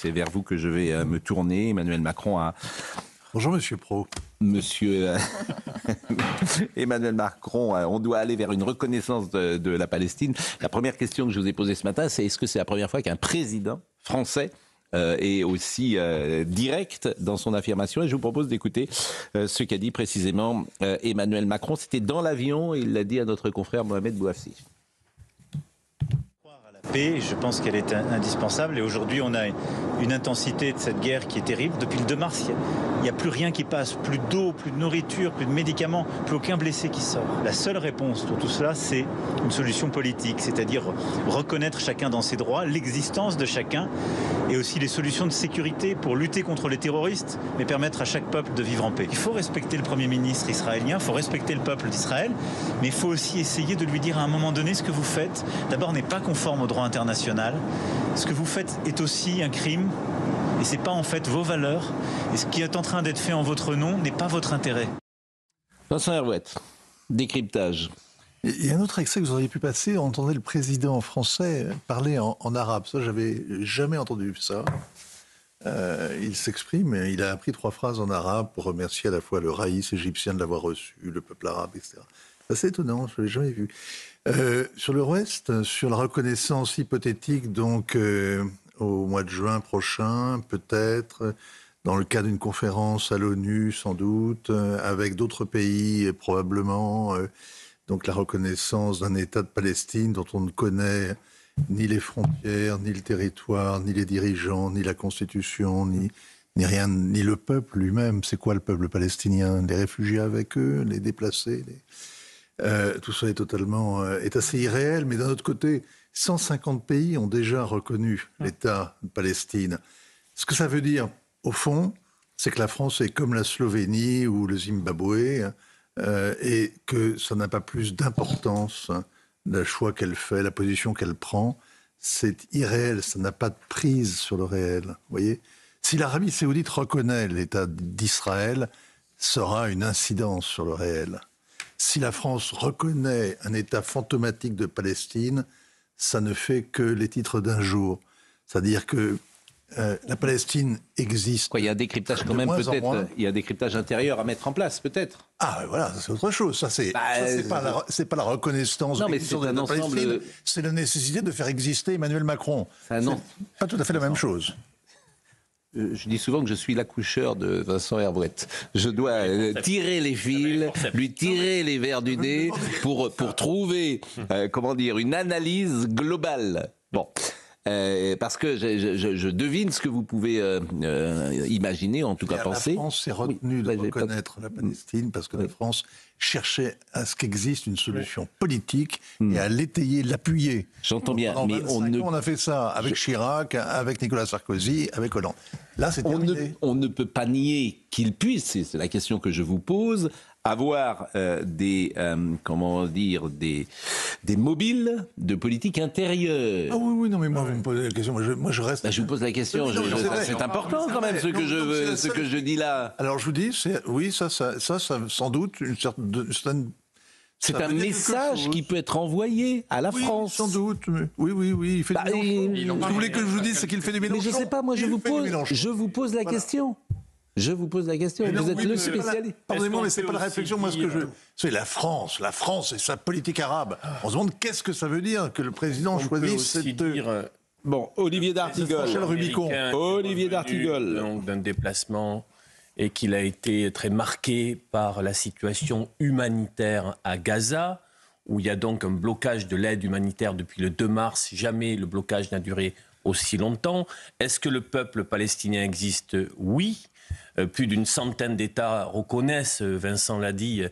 c'est vers vous que je vais me tourner. Emmanuel Macron a... Bonjour Monsieur Pro. Monsieur Emmanuel Macron, on doit aller vers une reconnaissance de la Palestine. La première question que je vous ai posée ce matin, c'est est-ce que c'est la première fois qu'un président français est aussi direct dans son affirmation? Et je vous propose d'écouter ce qu'a dit précisément Emmanuel Macron. C'était dans l'avion, il l'a dit à notre confrère Mohamed Bouafsi. Je pense qu'elle est indispensable et aujourd'hui on a une intensité de cette guerre qui est terrible. Depuis le 2 mars, il n'y a plus rien qui passe, plus d'eau, plus de nourriture, plus de médicaments, plus aucun blessé qui sort. La seule réponse pour tout cela, c'est une solution politique, c'est-à-dire reconnaître chacun dans ses droits, l'existence de chacun et aussi les solutions de sécurité pour lutter contre les terroristes, mais permettre à chaque peuple de vivre en paix. Il faut respecter le Premier ministre israélien, il faut respecter le peuple d'Israël, mais il faut aussi essayer de lui dire à un moment donné ce que vous faites, d'abord n'est pas conforme au droit international. Ce que vous faites est aussi un crime et c'est pas en fait vos valeurs et ce qui est en train d'être fait en votre nom n'est pas votre intérêt. Vincent Herouette, décryptage. Il y a un autre extrait que vous auriez pu passer, on entendait le président français parler en arabe. Ça, j'avais jamais entendu ça. Il s'exprime, il a appris 3 phrases en arabe pour remercier à la fois le raïs égyptien de l'avoir reçu, le peuple arabe, etc. C'est assez étonnant, je ne l'avais jamais vu. Sur le reste, sur la reconnaissance hypothétique, donc au mois de juin prochain, peut-être, dans le cadre d'une conférence à l'ONU, sans doute, avec d'autres pays, probablement, donc la reconnaissance d'un État de Palestine dont on ne connaît ni les frontières, ni le territoire, ni les dirigeants, ni la Constitution, ni rien, ni le peuple lui-même. C'est quoi le peuple palestinien? Les réfugiés avec eux, les déplacés, tout ça est assez irréel, mais d'un autre côté, 150 pays ont déjà reconnu l'État de Palestine. Ce que ça veut dire, au fond, c'est que la France est comme la Slovénie ou le Zimbabwe, et que ça n'a pas plus d'importance, le choix qu'elle fait, la position qu'elle prend. C'est irréel, ça n'a pas de prise sur le réel. Vous voyez ? Si l'Arabie saoudite reconnaît l'État d'Israël, ça aura une incidence sur le réel. Si la France reconnaît un État fantomatique de Palestine, ça ne fait que les titres d'un jour. C'est-à-dire que la Palestine existe. Quoi, il y a un décryptage quand même, peut-être. Il y a un décryptage intérieur à mettre en place, peut-être. Ah, voilà, c'est autre chose. Ça, c'est pas la reconnaissance de l'existence de la Palestine. C'est la nécessité de faire exister Emmanuel Macron. C'est pas tout à fait la même chose. Je dis souvent que je suis l'accoucheur de Vincent Herouette. Je dois tirer les fils, lui tirer les vers du nez pour trouver, une analyse globale. Bon. Parce que je devine ce que vous pouvez imaginer, en tout cas penser. La France s'est retenue de reconnaître la Palestine parce que la France cherchait à ce qu'existe une solution politique et à l'étayer, l'appuyer. J'entends bien, mais on a fait ça avec Chirac, avec Nicolas Sarkozy, avec Hollande. Là, c'est terminé. On ne peut pas nier qu'il puisse, c'est la question que je vous pose, avoir des mobiles de politique intérieure. Ah oui, non, mais moi, vous me posez la question. Moi, je reste. Je vous pose la question. C'est important quand même ce que je dis là. Alors, je vous dis, ça, sans doute, une certaine. C'est un message qui peut être envoyé à la France. Sans doute. Oui. Il fait du Mélenchon. Ce que vous voulez que je vous dise, c'est qu'il fait du Mélenchon. Mais je ne sais pas, moi, je vous pose la question. Je vous pose la question. Vous êtes le spécialiste. Pardonnez-moi, mais c'est pas la réflexion. Moi, c'est la France et sa politique arabe. On se demande qu'est-ce que ça veut dire que le président choisisse cette. Bon, Olivier d'Artigol. Olivier d'Artigol. Donc d'un déplacement et qu'il a été très marqué par la situation humanitaire à Gaza, où il y a donc un blocage de l'aide humanitaire depuis le 2 mars. Jamais le blocage n'a duré aussi longtemps. Est-ce que le peuple palestinien existe ? Oui. Plus d'une centaine d'États reconnaissent, Vincent l'a dit,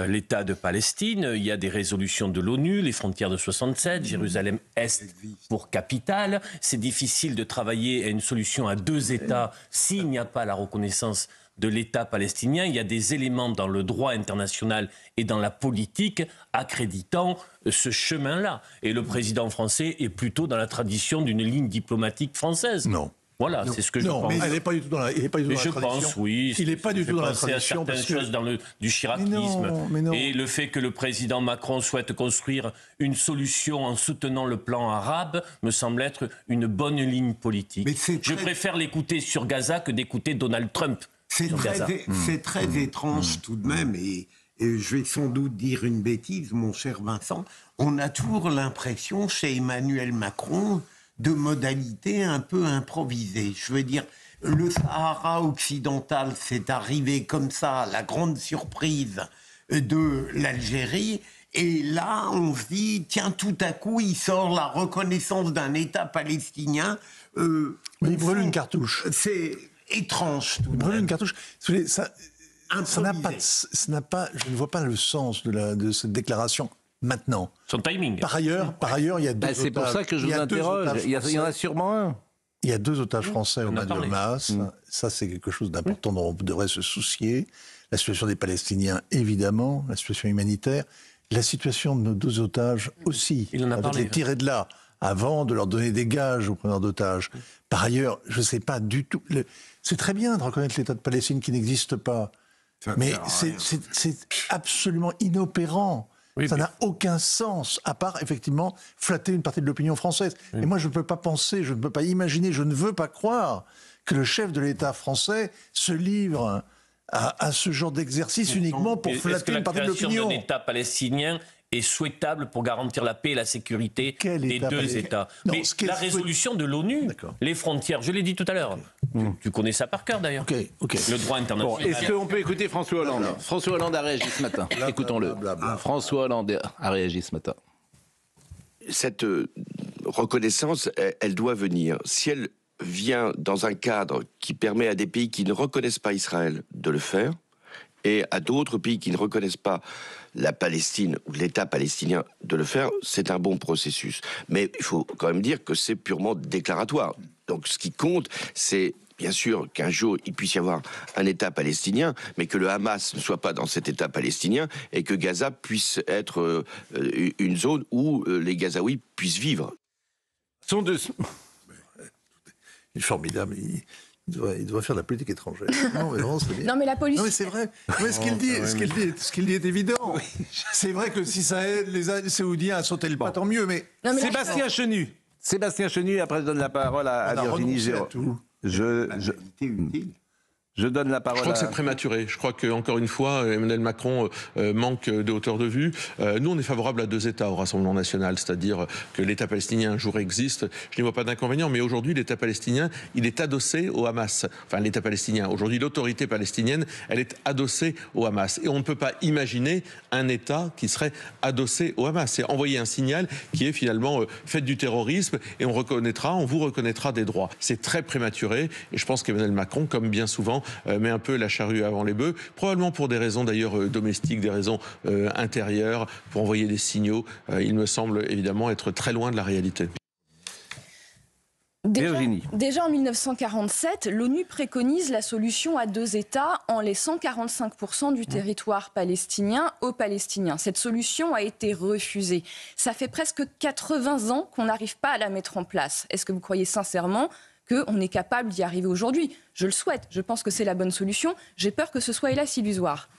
l'État de Palestine. Il y a des résolutions de l'ONU, les frontières de 67, Jérusalem-Est pour capitale. C'est difficile de travailler à une solution à 2 États s'il n'y a pas la reconnaissance de l'État palestinien. Il y a des éléments dans le droit international et dans la politique accréditant ce chemin-là. Et le président français est plutôt dans la tradition d'une ligne diplomatique française. Non. Voilà, c'est ce que je pense. Non, mais il n'est pas du tout dans la, il est pas du tout Mais dans je la tradition. pense, oui. Il n'est pas du tout dans la à tradition. certaines Parce que... choses dans du chiracisme. Mais non. Et le fait que le président Macron souhaite construire une solution en soutenant le plan arabe me semble être une bonne ligne politique. Je préfère l'écouter sur Gaza que d'écouter Donald Trump. C'est très étrange tout de même, et je vais sans doute dire une bêtise, mon cher Vincent. On a toujours l'impression, chez Emmanuel Macron, de modalités un peu improvisées. Je veux dire, le Sahara occidental, c'est arrivé comme ça, à la grande surprise de l'Algérie. Et là, on se dit, tiens, tout à coup, il sort la reconnaissance d'un État palestinien. Mais il brûle une cartouche. C'est étrange. Il brûle une cartouche. Ça n'a pas, je ne vois pas le sens de cette déclaration maintenant. Son timing. Par ailleurs, il y a deux otages. C'est pour ça que je vous interroge. Il y en a sûrement un. Il y a 2 otages français aux mains du Hamas. Ça, c'est quelque chose d'important dont on devrait se soucier. La situation des Palestiniens, évidemment. La situation humanitaire. La situation de nos 2 otages aussi. Il en a parlé. Les tirer de là avant de leur donner des gages aux preneurs d'otages. Par ailleurs, je ne sais pas du tout... C'est très bien de reconnaître l'État de Palestine qui n'existe pas. Mais c'est absolument inopérant. Oui, ça n'a aucun sens, à part, effectivement, flatter une partie de l'opinion française. Oui. Et moi, je ne peux pas penser, je ne peux pas imaginer, je ne veux pas croire que le chef de l'État français se livre à ce genre d'exercice uniquement pour flatter une partie de l'opinion. Est-ce que la création d'un État palestinien est souhaitable pour garantir la paix et la sécurité des 2 États? Non, mais la résolution de l'ONU, les frontières, je l'ai dit tout à l'heure. Tu connais ça par cœur d'ailleurs. Le droit international. Bon, est-ce qu'on peut écouter François Hollande? François Hollande a réagi ce matin. Écoutons-le. François Hollande a réagi ce matin. Cette reconnaissance, elle doit venir. Si elle vient dans un cadre qui permet à des pays qui ne reconnaissent pas Israël de le faire, et à d'autres pays qui ne reconnaissent pas la Palestine ou l'État palestinien de le faire, c'est un bon processus. Mais il faut quand même dire que c'est purement déclaratoire. Donc ce qui compte, c'est bien sûr qu'un jour il puisse y avoir un État palestinien, mais que le Hamas ne soit pas dans cet État palestinien et que Gaza puisse être une zone où les Gazaouis puissent vivre. Il est formidable. Il doit faire de la politique étrangère. Non, mais non, c'est bien. Non, mais la politique... Non, mais c'est vrai. Mais ce qu'il dit est évident. Oui. C'est vrai que si ça aide les Saoudiens à sauter le pas, tant mieux, mais... Non, mais Sébastien Chenu. Sébastien Chenu, après je donne la parole à Virginie Géraud. Je donne la parole. Je crois que c'est prématuré. Je crois qu'encore une fois, Emmanuel Macron manque de hauteur de vue. Nous, on est favorable à 2 États au Rassemblement national, c'est-à-dire que l'État palestinien un jour existe. Je n'y vois pas d'inconvénient, mais aujourd'hui, l'État palestinien, il est adossé au Hamas. Enfin, l'État palestinien. Aujourd'hui, l'autorité palestinienne, elle est adossée au Hamas. Et on ne peut pas imaginer un État qui serait adossé au Hamas. C'est envoyer un signal qui est finalement fait du terrorisme et on vous reconnaîtra des droits. C'est très prématuré et je pense qu'Emmanuel Macron, comme bien souvent, met un peu la charrue avant les bœufs, probablement pour des raisons d'ailleurs domestiques, des raisons intérieures, pour envoyer des signaux. Il me semble évidemment être très loin de la réalité. Déjà en 1947, l'ONU préconise la solution à 2 États en laissant 45% du territoire palestinien aux Palestiniens. Cette solution a été refusée. Ça fait presque 80 ans qu'on n'arrive pas à la mettre en place. Est-ce que vous croyez sincèrement qu'on est capable d'y arriver aujourd'hui? Je le souhaite. Je pense que c'est la bonne solution. J'ai peur que ce soit, hélas, illusoire.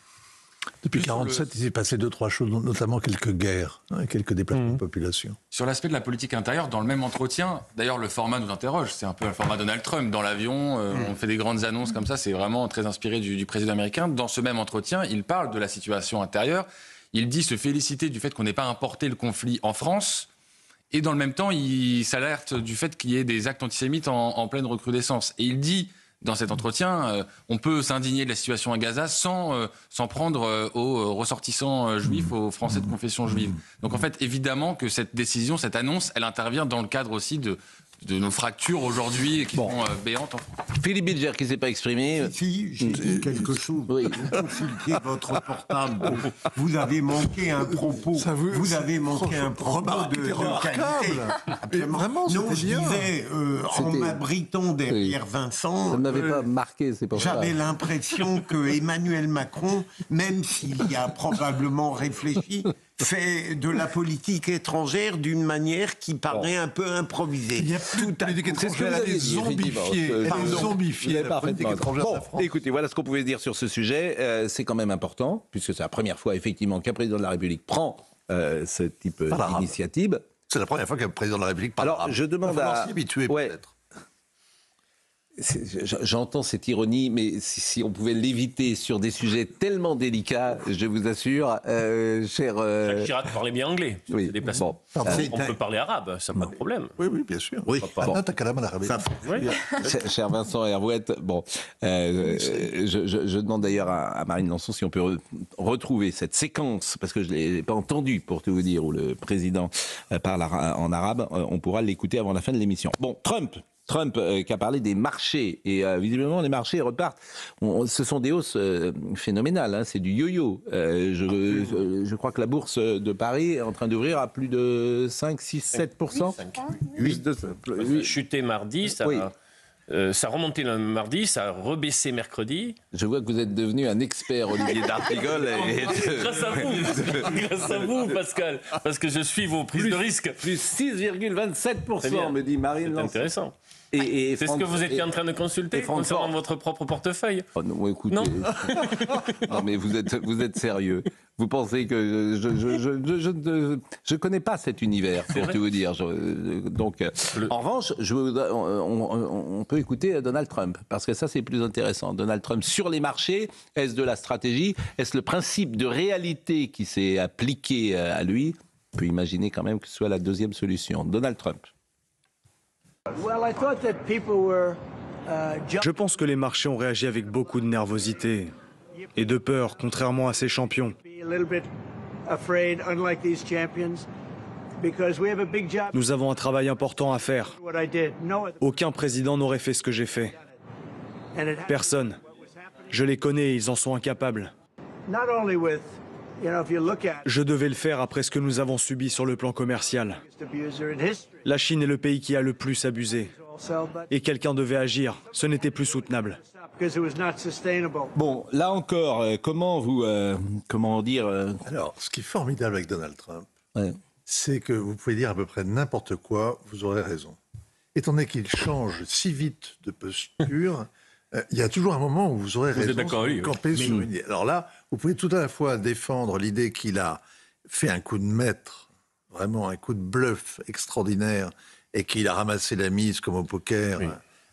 Depuis 1947, il s'est passé 2-3 choses, notamment quelques guerres, quelques déplacements de population. Sur l'aspect de la politique intérieure, dans le même entretien, d'ailleurs le format nous interroge, c'est un peu le format Donald Trump. Dans l'avion, on fait des grandes annonces comme ça, c'est vraiment très inspiré du président américain. Dans ce même entretien, il parle de la situation intérieure. Il dit se féliciter du fait qu'on n'ait pas importé le conflit en France. Et dans le même temps, il s'alerte du fait qu'il y ait des actes antisémites en pleine recrudescence. Et il dit, dans cet entretien, on peut s'indigner de la situation à Gaza sans prendre aux ressortissants juifs, aux Français de confession juive. Donc en fait, évidemment que cette décision, cette annonce, elle intervient dans le cadre aussi de nos fractures aujourd'hui qui sont béantes en France. Philippe Bilger qui ne s'est pas exprimé. Si, j'ai dit quelque chose. Oui. Vous consultez votre portable. Vous avez manqué un propos. Vous avez manqué un propos de qualité. Vraiment, non, je disais, en m'abritant derrière Vincent... Ça ne m'avait pas marqué, c'est pour ça. J'avais l'impression que Emmanuel Macron, même s'il y a probablement réfléchi, fait de la politique étrangère d'une manière qui paraît un peu improvisée. Il y a tout à politique coup. étrangère, elle est zombifiée. Elle est zombifiée, la politique étrangère de la France. Écoutez, voilà ce qu'on pouvait dire sur ce sujet. C'est quand même important, puisque c'est la première fois, effectivement, qu'un président de la République prend ce type d'initiative. C'est la première fois qu'un président de la République parle. Alors, je demande à... s'y habituer, peut-être. J'entends cette ironie, mais si on pouvait l'éviter sur des sujets tellement délicats, je vous assure, cher... Jacques Chirac parlait bien anglais. Oui. Bon. On peut parler arabe, ça n'a pas de problème. Oui, bien sûr. Oui. Cher Vincent Hervouette, bon, je demande d'ailleurs à Marine Lançon si on peut retrouver cette séquence, parce que je ne l'ai pas entendue, pour tout vous dire, où le président parle en arabe. On pourra l'écouter avant la fin de l'émission. Bon, Trump qui a parlé des marchés, et visiblement les marchés repartent. Ce sont des hausses phénoménales, hein, c'est du yo-yo. Je crois que la bourse de Paris est en train d'ouvrir à plus de 5, 6, 7%. 8. Chuté mardi, ça a remonté le mardi, ça a rebaissé mercredi. Je vois que vous êtes devenu un expert, Olivier d'Artigol. Grâce à vous. Grâce à vous, Pascal, parce que je suis vos prises de risque. Plus 6,27%, me dit Marine Lançon. C'est intéressant. C'est ce que vous étiez en train de consulter concernant votre propre portefeuille. Oh non, écoutez, non. Non, mais vous êtes sérieux. Vous pensez que je connais pas cet univers, pour tout vous dire. Donc, en revanche, on peut écouter Donald Trump, parce que ça, c'est plus intéressant. Donald Trump sur les marchés, est-ce de la stratégie? Est-ce le principe de réalité qui s'est appliqué à lui? On peut imaginer quand même que ce soit la deuxième solution. Donald Trump. Je pense que les marchés ont réagi avec beaucoup de nervosité et de peur, contrairement à ces champions. Nous avons un travail important à faire. Aucun président n'aurait fait ce que j'ai fait. Personne. Je les connais, ils en sont incapables. Je devais le faire après ce que nous avons subi sur le plan commercial. La Chine est le pays qui a le plus abusé. Et quelqu'un devait agir. Ce n'était plus soutenable. Bon, là encore, comment dire... Alors, ce qui est formidable avec Donald Trump, c'est que vous pouvez dire à peu près n'importe quoi, vous aurez raison. Étant donné qu'il change si vite de posture... il y a toujours un moment où vous aurez raison de camper sur une idée. Alors là, vous pouvez tout à la fois défendre l'idée qu'il a fait un coup de maître, vraiment un coup de bluff extraordinaire, et qu'il a ramassé la mise comme au poker,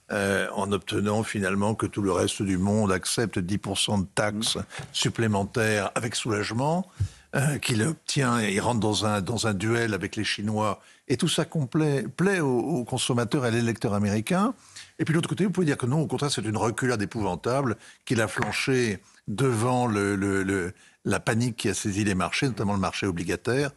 en obtenant finalement que tout le reste du monde accepte 10% de taxes supplémentaires avec soulagement, qu'il obtient, il rentre dans un duel avec les Chinois, et tout ça plaît aux consommateurs et à l'électeur américain. Et puis de l'autre côté, vous pouvez dire que non, au contraire, c'est une reculade épouvantable, qu'il a flanché devant la panique qui a saisi les marchés, notamment le marché obligataire,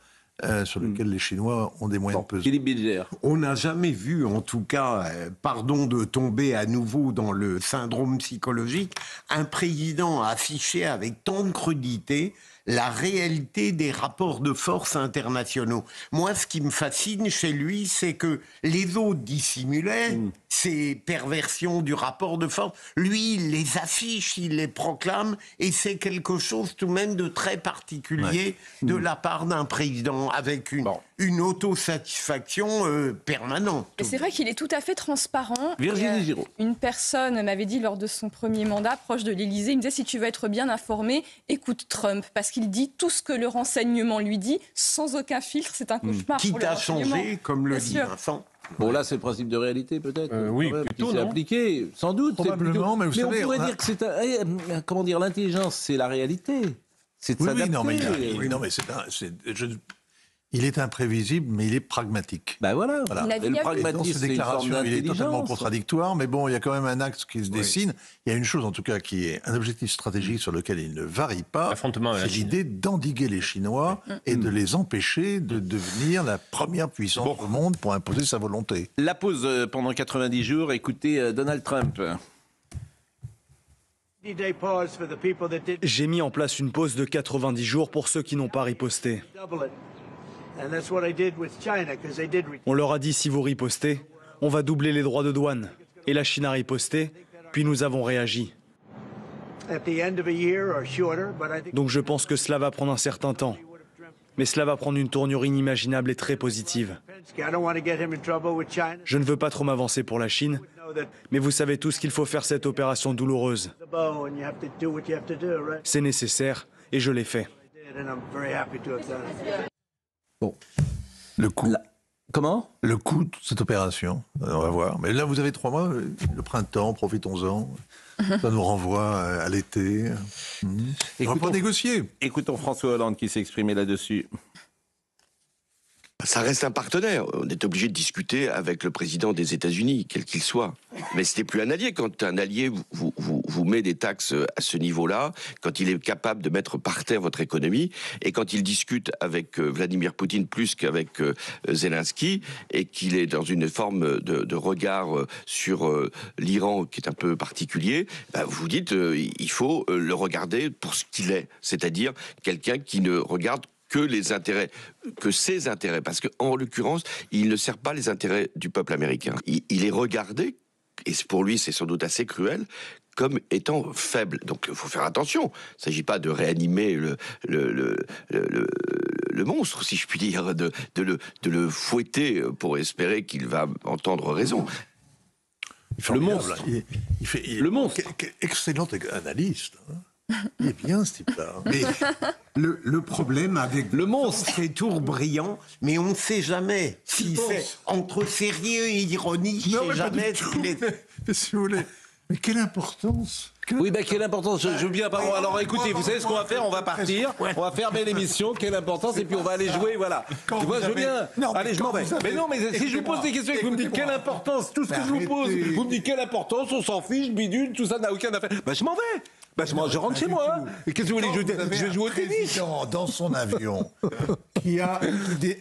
sur lequel les Chinois ont des moyens de peser. Philippe Bilger. On n'a jamais vu, en tout cas, pardon de tomber à nouveau dans le syndrome psychologique, un président afficher avec tant de crudité la réalité des rapports de force internationaux. Moi, ce qui me fascine chez lui, c'est que les autres dissimulaient ces perversions du rapport de force. Lui, il les affiche, il les proclame, et c'est quelque chose tout de même de très particulier de la part d'un président, avec une autosatisfaction permanente. Et c'est vrai qu'il est tout à fait transparent. Virginie Giraud. Une personne m'avait dit lors de son premier mandat, proche de l'Élysée, il me disait, si tu veux être bien informé, écoute Trump, parce qu'il dit tout ce que le renseignement lui dit, sans aucun filtre, c'est un cauchemar Qui pour le t'a renseignement. changé, comme le Bien dit sûr. Vincent. Bon, là, c'est le principe de réalité, peut-être. Oui, plutôt, qui s'est non appliqué, sans doute. Probablement, mais vous savez, on pourrait dire que c'est comment dire, l'intelligence, c'est la réalité. C'est de s'adapter. Il est imprévisible, mais il est pragmatique. Ben voilà. Et le pragmatisme, c'est une forme il est totalement d'intelligence. contradictoire, mais bon, il y a quand même un axe qui se dessine. Il y a une chose, en tout cas, qui est un objectif stratégique sur lequel il ne varie pas. L'affrontement avec la C'est Chine. l'idée d'endiguer les Chinois et de les empêcher de devenir la première puissance au monde pour imposer sa volonté. La pause pendant 90 jours. Écoutez Donald Trump. J'ai mis en place une pause de 90 jours pour ceux qui n'ont pas riposté. On leur a dit, si vous ripostez, on va doubler les droits de douane. Et la Chine a riposté, puis nous avons réagi. Donc je pense que cela va prendre un certain temps. Mais cela va prendre une tournure inimaginable et très positive. Je ne veux pas trop m'avancer pour la Chine, mais vous savez tous qu'il faut faire cette opération douloureuse. C'est nécessaire et je l'ai fait. Bon. Le coût. Comment ? Le coût de cette opération, on va voir. Mais là, vous avez 3 mois, le printemps, profitons-en. Ça nous renvoie à l'été. On va pas négocier. Écoutons François Hollande qui s'est exprimé là-dessus. Ça reste un partenaire. On est obligé de discuter avec le président des États-Unis, quel qu'il soit. Mais ce n'est plus un allié. Quand un allié vous met des taxes à ce niveau-là, quand il est capable de mettre par terre votre économie, et quand il discute avec Vladimir Poutine plus qu'avec Zelensky, et qu'il est dans une forme de regard sur l'Iran qui est un peu particulier, vous vous dites il faut le regarder pour ce qu'il est, c'est-à-dire quelqu'un qui ne regarde que ses intérêts, parce qu'en l'occurrence, il ne sert pas les intérêts du peuple américain. Il est regardé, et pour lui c'est sans doute assez cruel, comme étant faible. Donc il faut faire attention. Il ne s'agit pas de réanimer le monstre, si je puis dire, de le fouetter pour espérer qu'il va entendre raison. Le monstre. Le monstre. Excellent analyste. Il est bien, ce type-là. Mais le problème avec le monstre, c'est tour brillant, mais on ne sait jamais si c'est entre sérieux et ironie. Je ne sais jamais s'il est... Si vous voulez. Mais quelle importance! Oui, quelle importance, je veux bien, pardon. Alors écoutez, vous savez ce qu'on va faire? On va partir, on va fermer l'émission, quelle importance, et puis on va aller jouer, voilà. Tu vois, je veux bien. Allez, je m'en vais. Mais non, mais si je vous pose des questions et que vous me dites quelle importance, tout ce que je vous pose, vous me dites quelle importance, on s'en fiche, bidule, tout ça n'a aucun affaire. Je m'en vais. Je rentre chez moi. Et qu'est-ce que vous voulez que je vais jouer au tennis? Dans son avion, qui a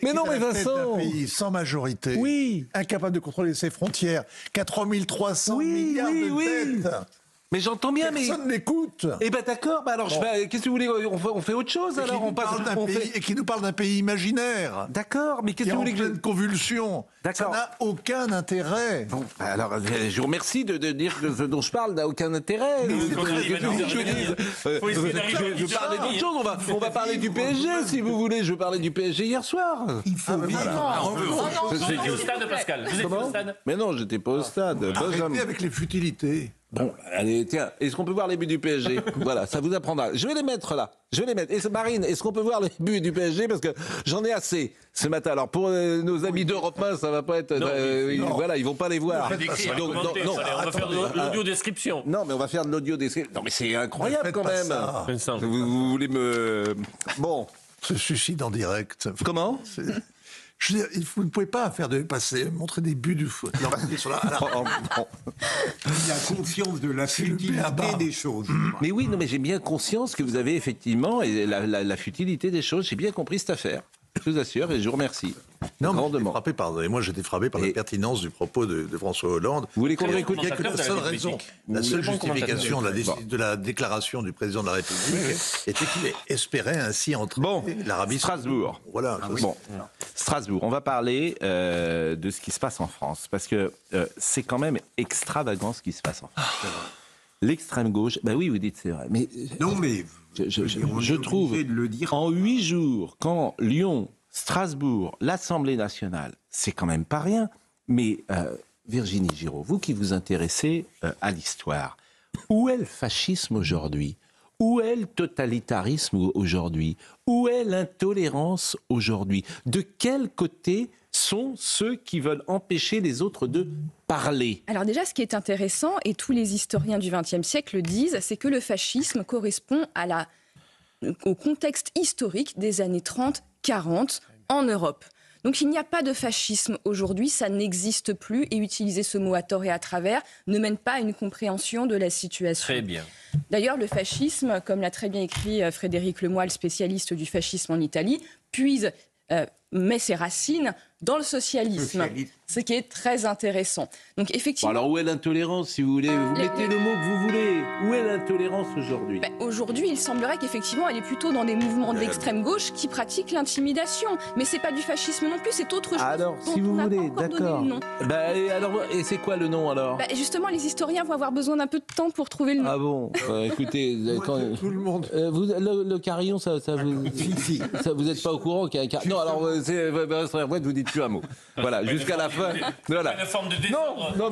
mais non, mais Vincent, un pays sans majorité, oui, incapable de contrôler ses frontières, 4300 milliards de dettes. Mais j'entends bien, personne n'écoute. Eh ben d'accord, alors qu'est-ce que vous voulez, on fait autre chose alors, et qui nous parle d'un pays imaginaire. D'accord, mais qu'est-ce que vous voulez que je... convulsion. Ça n'a aucun intérêt. Bon, alors je vous remercie de dire que ce dont je parle n'a aucun intérêt. Je parlais d'autre chose, on va parler du PSG si vous voulez, je parlais du PSG hier soir. Il faut Vous étiez au stade, Pascal. Vous étiez au stade. Mais non, j'étais pas au stade. Arrêtez avec les futilités. Bon, allez, tiens, est-ce qu'on peut voir les buts du PSG? Voilà, ça vous apprendra. Je vais les mettre là. Et Marine, est-ce qu'on peut voir les buts du PSG? Parce que j'en ai assez ce matin. Alors, pour nos amis d'Europe 1, ça va pas être... voilà, ils vont pas les voir. On va faire de l'audio-description. Non, mais on va faire de l'audio-description. Non, mais c'est incroyable quand même. Vous voulez me... Bon. Ce suicide en direct. Comment? Je veux dire, vous ne pouvez pas montrer des buts du foot. Il a conscience de la futilité des choses. Mais oui, non, mais j'ai bien conscience que vous avez effectivement la futilité des choses. J'ai bien compris cette affaire. Je vous assure et je vous remercie. Non, moi j'étais frappé par la pertinence du propos de François Hollande. Vous voulez qu'on réécoute? Il n'y a que la seule raison, la seule justification de la déclaration du président de la République était qu'il espérait ainsi entrer l'Arabie Strasbourg. Voilà. Strasbourg. On va parler de ce qui se passe en France parce que c'est quand même extravagant ce qui se passe en France. L'extrême gauche, oui, vous dites c'est vrai, mais non, mais je trouve en 8 jours, quand Lyon, Strasbourg, l'Assemblée nationale, c'est quand même pas rien. Mais Virginie Giraud, vous qui vous intéressez à l'histoire, où est le fascisme aujourd'hui? Où est le totalitarisme aujourd'hui? Où est l'intolérance aujourd'hui? De quel côté sont ceux qui veulent empêcher les autres de parler? Alors déjà, ce qui est intéressant, et tous les historiens du XXe siècle le disent, c'est que le fascisme correspond au contexte historique des années 30-40 en Europe. Donc il n'y a pas de fascisme aujourd'hui, ça n'existe plus, et utiliser ce mot à tort et à travers ne mène pas à une compréhension de la situation. Très bien. D'ailleurs, le fascisme, comme l'a très bien écrit Frédéric Lemoyle, spécialiste du fascisme en Italie, met ses racines dans le socialisme. Ce qui est très intéressant. Donc effectivement. Bon, alors où est l'intolérance, si vous voulez? Vous mettez le mot que vous voulez. Où est l'intolérance aujourd'hui? Aujourd'hui, il semblerait qu'effectivement, elle est plutôt dans des mouvements de l'extrême gauche qui pratiquent l'intimidation. Mais c'est pas du fascisme non plus, c'est autre chose. Alors, si vous voulez, d'accord. Et c'est quoi le nom alors? Justement, les historiens vont avoir besoin d'un peu de temps pour trouver le nom. Ah bon? Écoutez, tout le monde. Le carillon, ça vous n'êtes pas au courant qu'il y a un carillon? Non, alors vous dites plus un mot. Voilà, jusqu'à la fin. Voilà. Une forme de désordre. Non.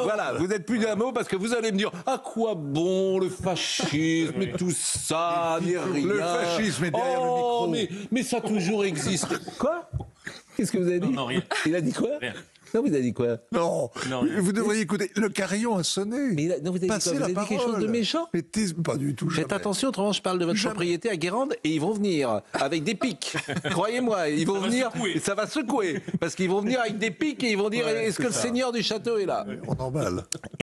Voilà, vous n'êtes plus d'un mot parce que vous allez me dire à quoi bon le fascisme et tout ça, ni rien. Le fascisme est derrière le micro. Mais ça a toujours existé. Quoi? Qu'est-ce que vous avez dit? Non, rien. Il a dit quoi? Rien. Non, vous avez dit quoi? Non, vous devriez écouter. Le carillon a sonné. Mais non, vous avez dit quoi? Vous avez dit quelque chose de méchant? Mais pas du tout. Faites attention, autrement je parle de votre propriété à Guérande et ils vont venir avec des pics. Croyez-moi, ils vont venir et ça va secouer. Parce qu'ils vont venir avec des pics et ils vont dire est-ce que le seigneur du château est là? On emballe.